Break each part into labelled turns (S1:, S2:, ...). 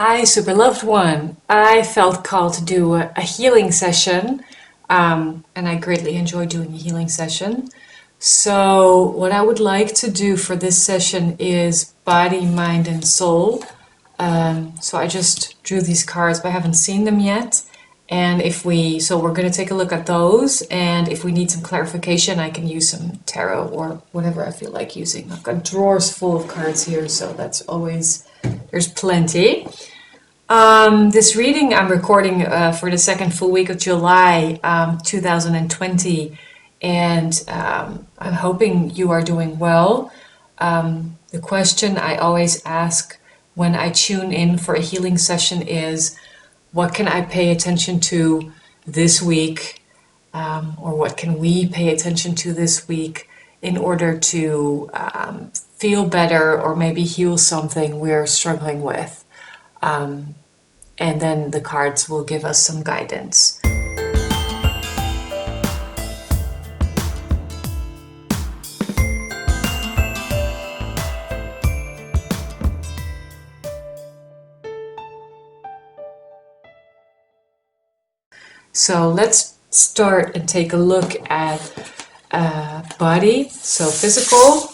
S1: Hi, super loved one. I felt called to do a healing session, and I greatly enjoy doing a healing session. So, what I would like to do for this session is body, mind, and soul. So I just drew these cards, but I haven't seen them yet. And so we're going to take a look at those. And if we need some clarification, I can use some tarot or whatever I feel like using. I've got drawers full of cards here, so there's plenty. This reading I'm recording for the second full week of July 2020, and I'm hoping you are doing well. The question I always ask when I tune in for a healing session is, what can I pay attention to this week, or what can we pay attention to this week in order to feel better or maybe heal something we're struggling with? And then the cards will give us some guidance. So let's start and take a look at body. So physical,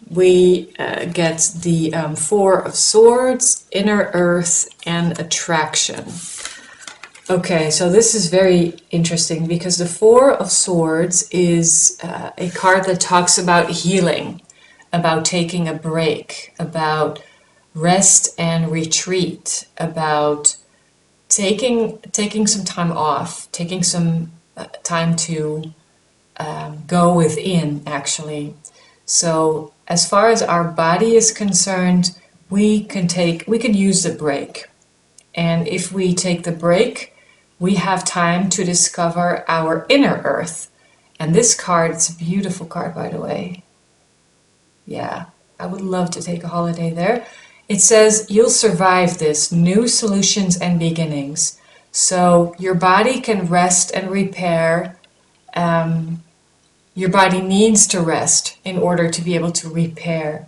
S1: we get the Four of Swords, Inner Earth, and Attraction. Okay, so this is very interesting because the Four of Swords is a card that talks about healing, about taking a break, about rest and retreat, about taking some time off, taking some time to go within, actually. So as far as our body is concerned, we can use the break. And if we take the break, we have time to discover our inner earth. And this card, it's a beautiful card, by the way. Yeah, I would love to take a holiday there. It says, you'll survive this, new solutions and beginnings. So your body can rest and repair. Your body needs to rest in order to be able to repair.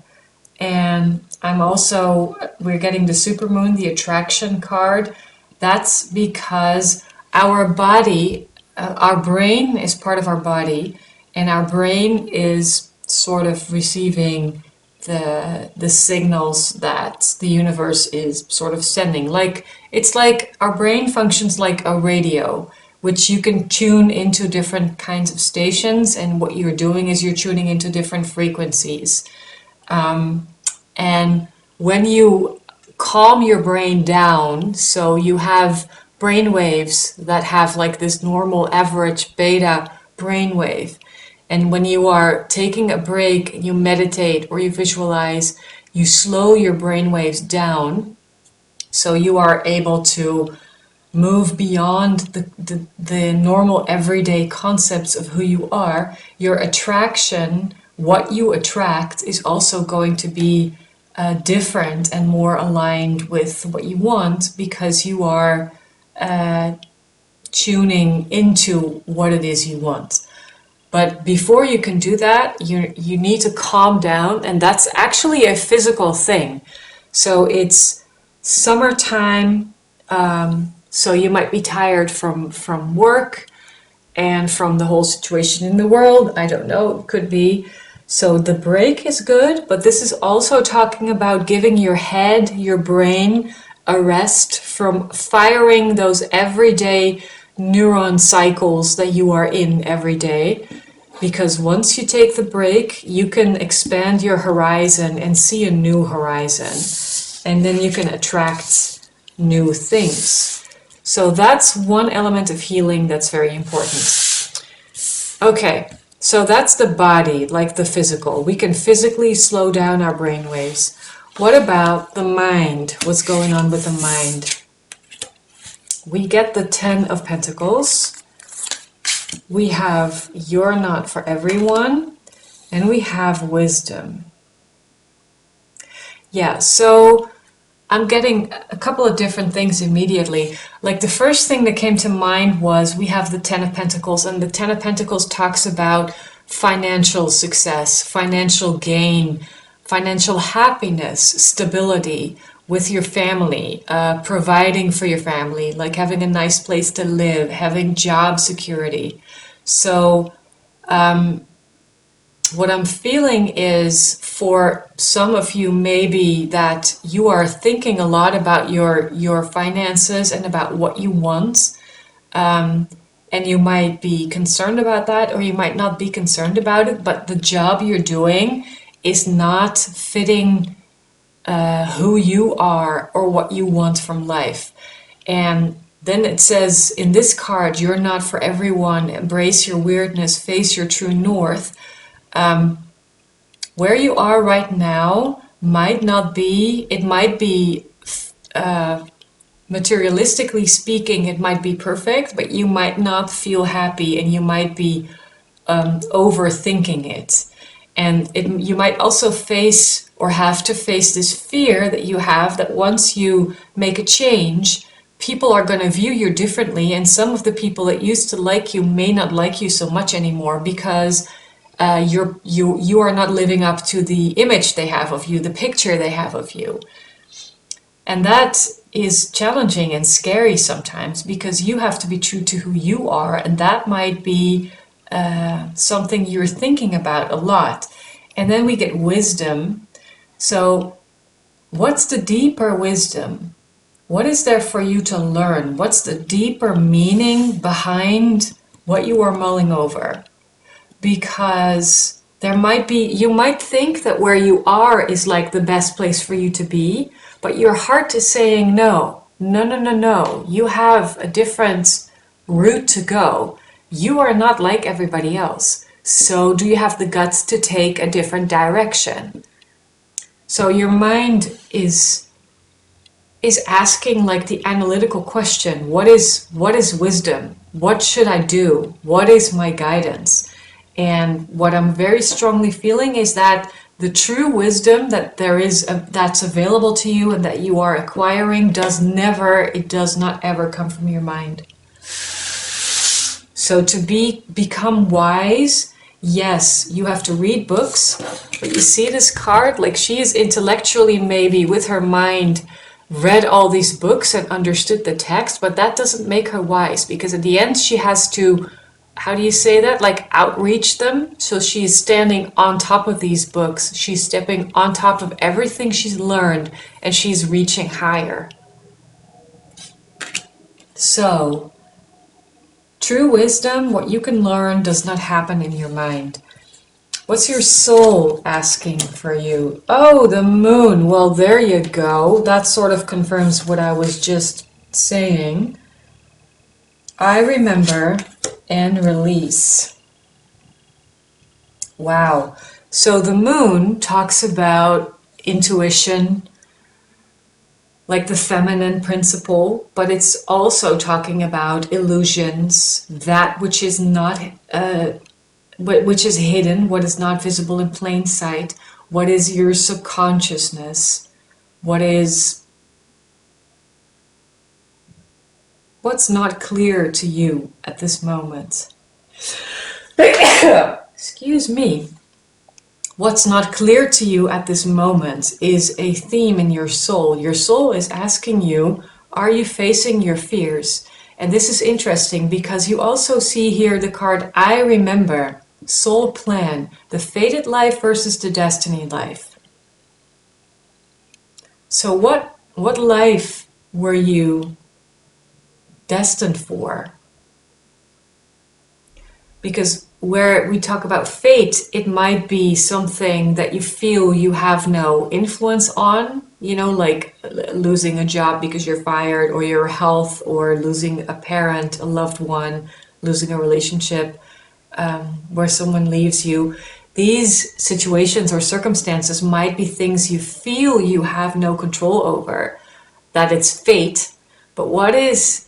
S1: And we're getting the supermoon, the attraction card. That's because our body, our brain is part of our body, and our brain is sort of receiving the signals that the universe is sort of sending. It's like our brain functions like a radio, which you can tune into different kinds of stations, and what you're doing is you're tuning into different frequencies. And when you calm your brain down, so you have brain waves that have like this normal average beta brain wave. And when you are taking a break, you meditate or you visualize, you slow your brain waves down, so you are able to move beyond the normal everyday concepts of who you are. Your attraction, what you attract, is also going to be different and more aligned with what you want, because you are tuning into what it is you want. But before you can do that, you need to calm down, and that's actually a physical thing. So it's summertime, so you might be tired from work and from the whole situation in the world. I don't know, it could be. So the break is good, but this is also talking about giving your head, your brain, a rest from firing those everyday neuron cycles that you are in every day. Because once you take the break, you can expand your horizon and see a new horizon. And then you can attract new things. So that's one element of healing that's very important. Okay, so that's the body, like the physical. We can physically slow down our brain waves. What about the mind? What's going on with the mind? We get the Ten of Pentacles. We have You're Not for Everyone. And we have Wisdom. Yeah, so I'm getting a couple of different things immediately. Like the first thing that came to mind was we have the Ten of Pentacles, and the Ten of Pentacles talks about financial success, financial gain, financial happiness, stability with your family, providing for your family, like having a nice place to live, having job security. So what I'm feeling is, for some of you, maybe that you are thinking a lot about your finances and about what you want. And you might be concerned about that, or you might not be concerned about it, but the job you're doing is not fitting who you are or what you want from life. And then it says in this card, you're not for everyone, embrace your weirdness, face your true north. Where you are right now might not be, it might be, materialistically speaking, it might be perfect, but you might not feel happy, and you might be overthinking it. And you might also face, or have to face, this fear that you have that once you make a change, people are going to view you differently, and some of the people that used to like you may not like you so much anymore, because you are not living up to the image they have of you, the picture they have of you. And that is challenging and scary sometimes, because you have to be true to who you are, and that might be something you're thinking about a lot. And then we get wisdom. So what's the deeper wisdom? What is there for you to learn? What's the deeper meaning behind what you are mulling over? Because you might think that where you are is like the best place for you to be, but your heart is saying no, no, no, no, no. You have a different route to go. You are not like everybody else. So do you have the guts to take a different direction? So your mind is asking like the analytical question, what is wisdom? What should I do? What is my guidance? And what I'm very strongly feeling is that the true wisdom that that's available to you and that you are acquiring does not ever come from your mind. So to become wise, yes, you have to read books, but you see this card, like she is intellectually, maybe with her mind, read all these books and understood the text, but that doesn't make her wise, because at the end she has to, how do you say that? Like outreach them. So she's standing on top of these books. She's stepping on top of everything she's learned, and she's reaching higher. So true wisdom, what you can learn, does not happen in your mind. What's your soul asking for you? Oh, the moon. Well, there you go. That sort of confirms what I was just saying. I remember and release. Wow. So the moon talks about intuition, like the feminine principle, but it's also talking about illusions, that which is not which is hidden, what is not visible in plain sight, what is your subconsciousness, what's not clear to you at this moment. Excuse me. What's not clear to you at this moment is a theme in your soul. Your soul is asking you, are you facing your fears? And this is interesting because you also see here the card, I remember. Soul plan, the fated life versus the destiny life. So what life were you destined for? Because where we talk about fate, it might be something that you feel you have no influence on, like losing a job because you're fired, or your health, or losing a parent, a loved one, losing a relationship. Where someone leaves you. These situations or circumstances might be things you feel you have no control over, that it's fate. But what is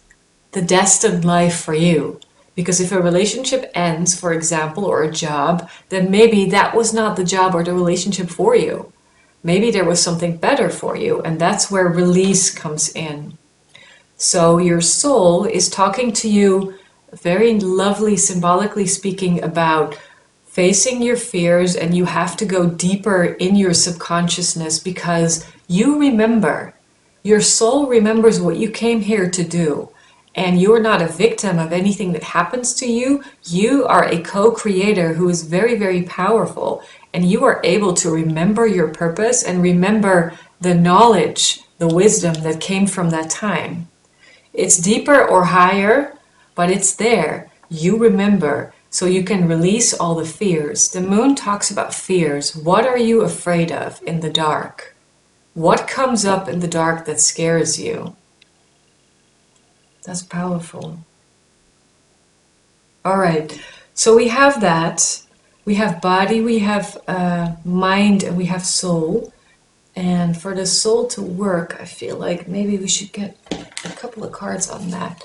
S1: the destined life for you? Because if a relationship ends, for example, or a job, then maybe that was not the job or the relationship for you. Maybe there was something better for you, and that's where release comes in. So your soul is talking to you, very lovely, symbolically speaking, about facing your fears, and you have to go deeper in your subconsciousness because you remember. Your soul remembers what you came here to do. And you're not a victim of anything that happens to you. You are a co-creator who is very, very powerful. And you are able to remember your purpose and remember the knowledge, the wisdom that came from that time. It's deeper or higher, but it's there. You remember, so you can release all the fears. The moon talks about fears. What are you afraid of in the dark? What comes up in the dark that scares you? That's powerful. All right, so we have that. We have body, we have mind, and we have soul. And for the soul to work, I feel like maybe we should get a couple of cards on that.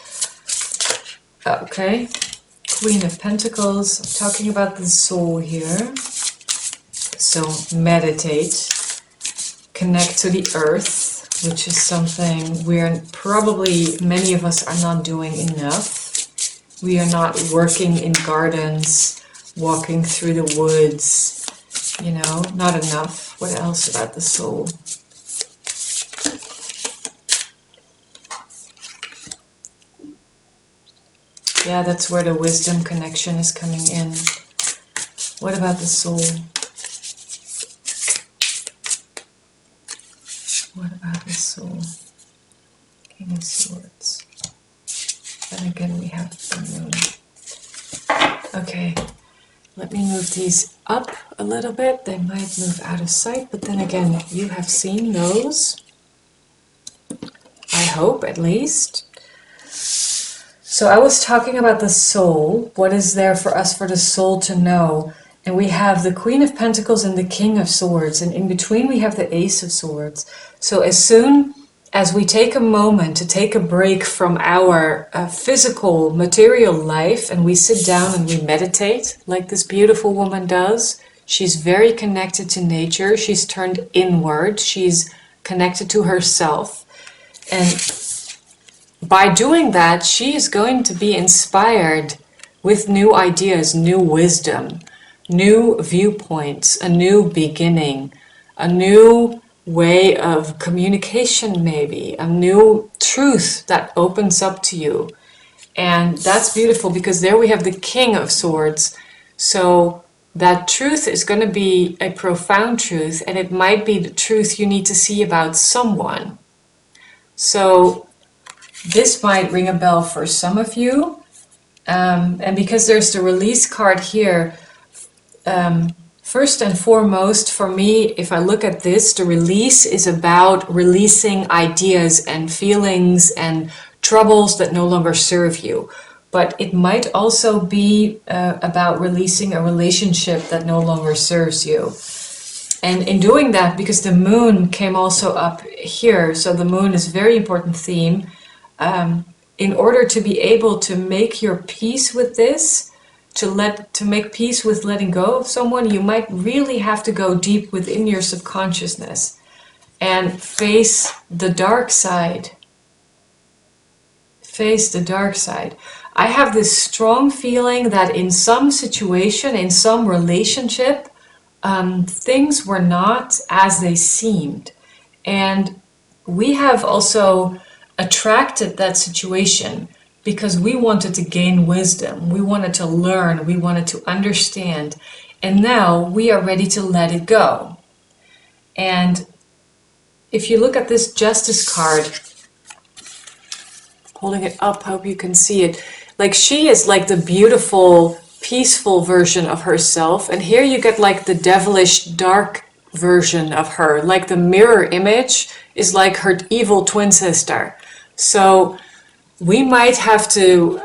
S1: Okay, Queen of Pentacles. I'm talking about the soul here. So meditate. Connect to the earth, which is something we're probably, many of us are not doing enough. We are not working in gardens, walking through the woods, you know, not enough. What else about the soul? Yeah, that's where the wisdom connection is coming in. What about the soul? What about the soul? King of Swords. Then again, we have the moon. Okay, let me move these up a little bit. They might move out of sight, but then again, you have seen those. I hope, at least. So I was talking about the soul. What is there for us for the soul to know? And we have the Queen of Pentacles and the King of Swords. And in between we have the Ace of Swords. So as soon as we take a moment to take a break from our physical, material life, and we sit down and we meditate, like this beautiful woman does, she's very connected to nature. She's turned inward. She's connected to herself. And by doing that, she is going to be inspired with new ideas, new wisdom, new viewpoints, a new beginning, a new way of communication, maybe a new truth that opens up to you. And that's beautiful because there we have the King of Swords. So that truth is going to be a profound truth, and it might be the truth you need to see about someone. So this might ring a bell for some of you. And because there's the release card here, first and foremost, for me, if I look at this, the release is about releasing ideas and feelings and troubles that no longer serve you. But it might also be about releasing a relationship that no longer serves you. And in doing that, because the moon came also up here, so the moon is a very important theme, in order to be able to make your peace with this, to make peace with letting go of someone, you might really have to go deep within your subconsciousness and face the dark side. Face the dark side. I have this strong feeling that in some situation, in some relationship, things were not as they seemed. And we have also attracted that situation because we wanted to gain wisdom, we wanted to learn, we wanted to understand, and now we are ready to let it go. And if you look at this Justice card, holding it up, hope you can see it, like she is like the beautiful, peaceful version of herself, and here you get like the devilish, dark version of her, like the mirror image is like her evil twin sister. So we might have to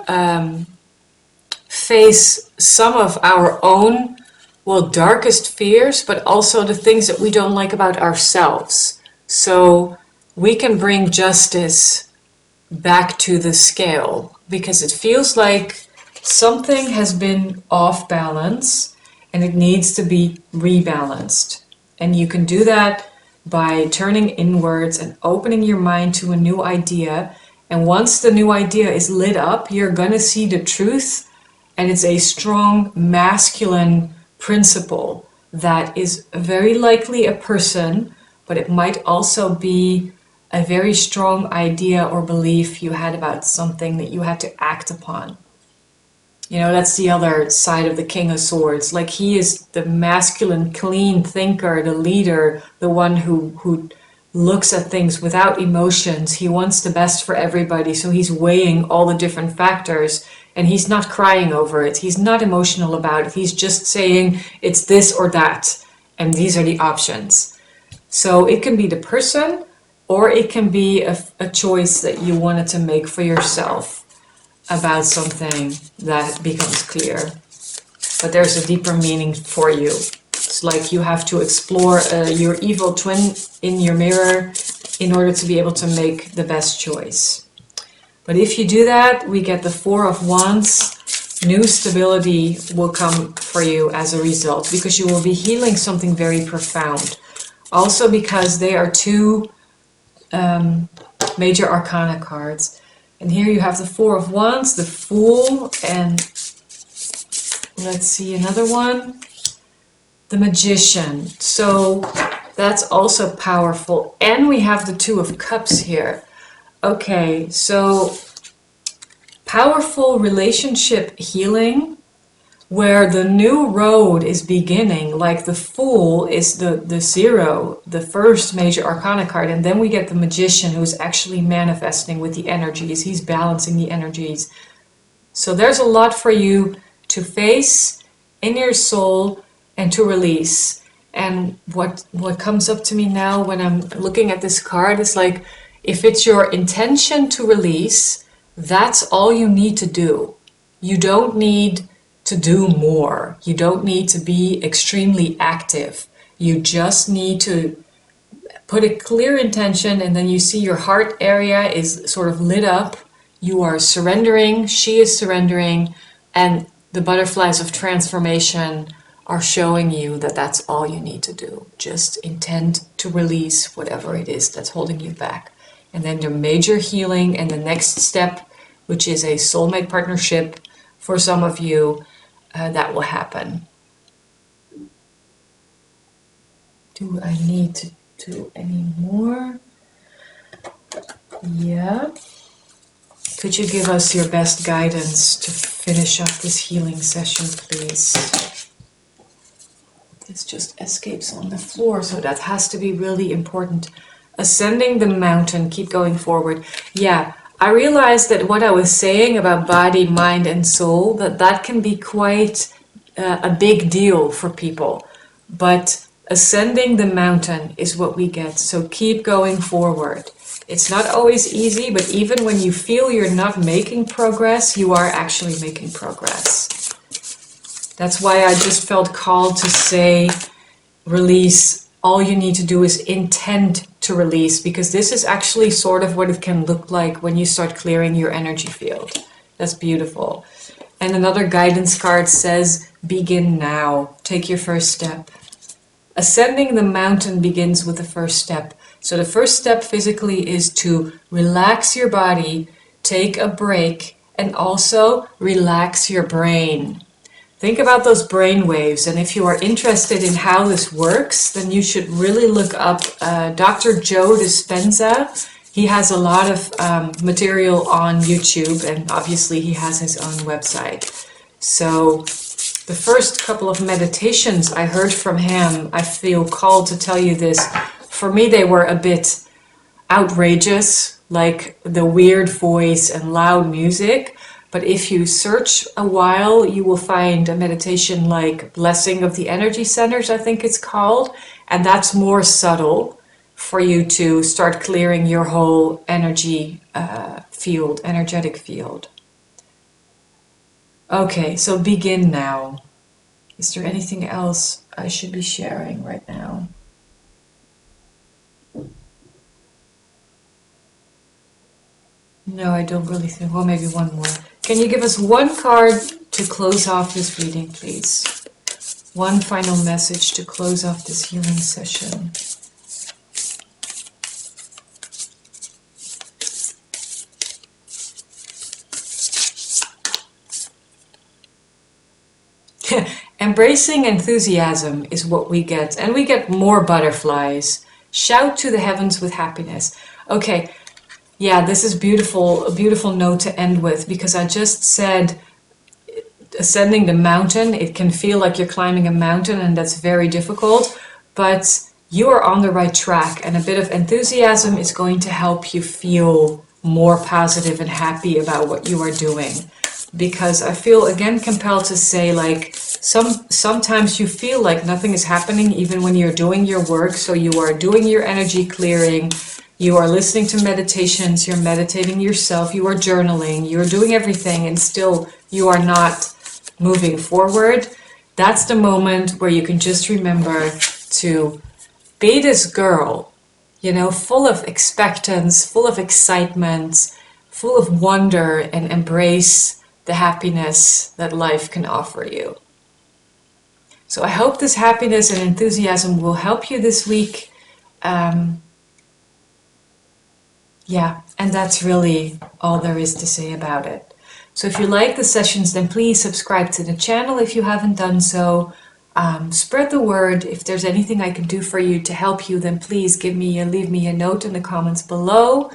S1: face some of our own, well, darkest fears, but also the things that we don't like about ourselves. So we can bring justice back to the scale because it feels like something has been off balance and it needs to be rebalanced. And you can do that by turning inwards and opening your mind to a new idea. And once the new idea is lit up, you're going to see the truth. And it's a strong, masculine, principle that is very likely a person, but it might also be a very strong idea or belief you had about something that you had to act upon. You know, that's the other side of the King of Swords. Like, he is the masculine, clean thinker, the leader, the one who looks at things without emotions. He wants the best for everybody, so he's weighing all the different factors, and he's not crying over it. He's not emotional about it. He's just saying it's this or that, and these are the options. So it can be the person, or it can be a choice that you wanted to make for yourself about something that becomes clear. But there's a deeper meaning for you. It's like you have to explore your evil twin in your mirror in order to be able to make the best choice. But if you do that, we get the Four of Wands. New stability will come for you as a result, because you will be healing something very profound. Also because they are two major arcana cards. And here you have the Four of Wands, the Fool, and let's see another one, the Magician. So that's also powerful. And we have the Two of Cups here. Okay, so powerful relationship healing, where the new road is beginning. Like the Fool is the zero, the first major arcana card, and then we get the Magician, who's actually manifesting with the energies. He's balancing the energies. So there's a lot for you to face in your soul and to release. And what comes up to me now when I'm looking at this card is like, if it's your intention to release, that's all you need to do. You don't need to do more. You don't need to be extremely active. You just need to put a clear intention, and then you see your heart area is sort of lit up. You are surrendering, she is surrendering, and the butterflies of transformation are showing you that that's all you need to do. Just intend to release whatever it is that's holding you back. And then the major healing and the next step, which is a soulmate partnership for some of you, that will happen. Do I need to do any more? Yeah. Could you give us your best guidance to finish up this healing session, please? This just escapes on the floor, so that has to be really important. Ascending the mountain, keep going forward. Yeah, I realized that what I was saying about body, mind, and soul, that can be quite a big deal for people. But ascending the mountain is what we get, so keep going forward. It's not always easy, but even when you feel you're not making progress, you are actually making progress. That's why I just felt called to say, release. All you need to do is intend to release, because this is actually sort of what it can look like when you start clearing your energy field. That's beautiful. And another guidance card says, begin now. Take your first step. Ascending the mountain begins with the first step. So the first step physically is to relax your body, take a break, and also relax your brain. Think about those brain waves, and if you are interested in how this works, then you should really look up Dr. Joe Dispenza. He has a lot of material on YouTube, and obviously he has his own website. So the first couple of meditations I heard from him, I feel called to tell you this. For me, they were a bit outrageous, like the weird voice and loud music. But if you search a while, you will find a meditation like Blessing of the Energy Centers, I think it's called. And that's more subtle for you to start clearing your whole energy field, energetic field. Okay, so begin now. Is there anything else I should be sharing right now? No, I don't really think. Well, maybe one more. Can you give us one card to close off this reading, please? One final message to close off this healing session. Embracing enthusiasm is what we get, and we get more butterflies. Shout to the heavens with happiness. Okay, yeah, this is beautiful, a beautiful note to end with, because I just said ascending the mountain, it can feel like you're climbing a mountain, and that's very difficult, but you are on the right track, and a bit of enthusiasm is going to help you feel more positive and happy about what you are doing. Because I feel again compelled to say, like, sometimes you feel like nothing is happening even when you're doing your work. So you are doing your energy clearing, you are listening to meditations, you're meditating yourself, you are journaling, you're doing everything, and still you are not moving forward. That's the moment where you can just remember to be this girl, you know, full of expectance, full of excitement, full of wonder, and embrace the happiness that life can offer you. So I hope this happiness and enthusiasm will help you this week. Yeah, and that's really all there is to say about it. So if you like the sessions, then please subscribe to the channel if you haven't done so. Spread the word. If there's anything I can do for you to help you, then please leave me a note in the comments below.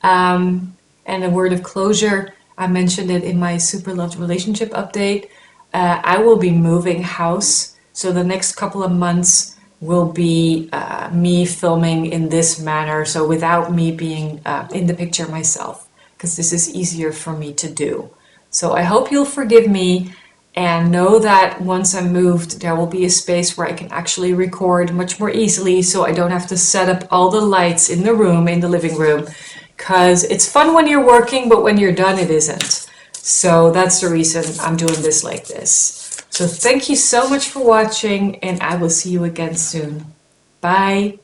S1: And a word of closure, I mentioned it in my Super Loved Relationship update. I will be moving house, so the next couple of months will be me filming in this manner, so without me being in the picture myself, because this is easier for me to do. So I hope you'll forgive me, and know that once I'm moved, there will be a space where I can actually record much more easily, so I don't have to set up all the lights in the room, in the living room, because it's fun when you're working, but when you're done, it isn't. So that's the reason I'm doing this like this. So thank you so much for watching, and I will see you again soon. Bye.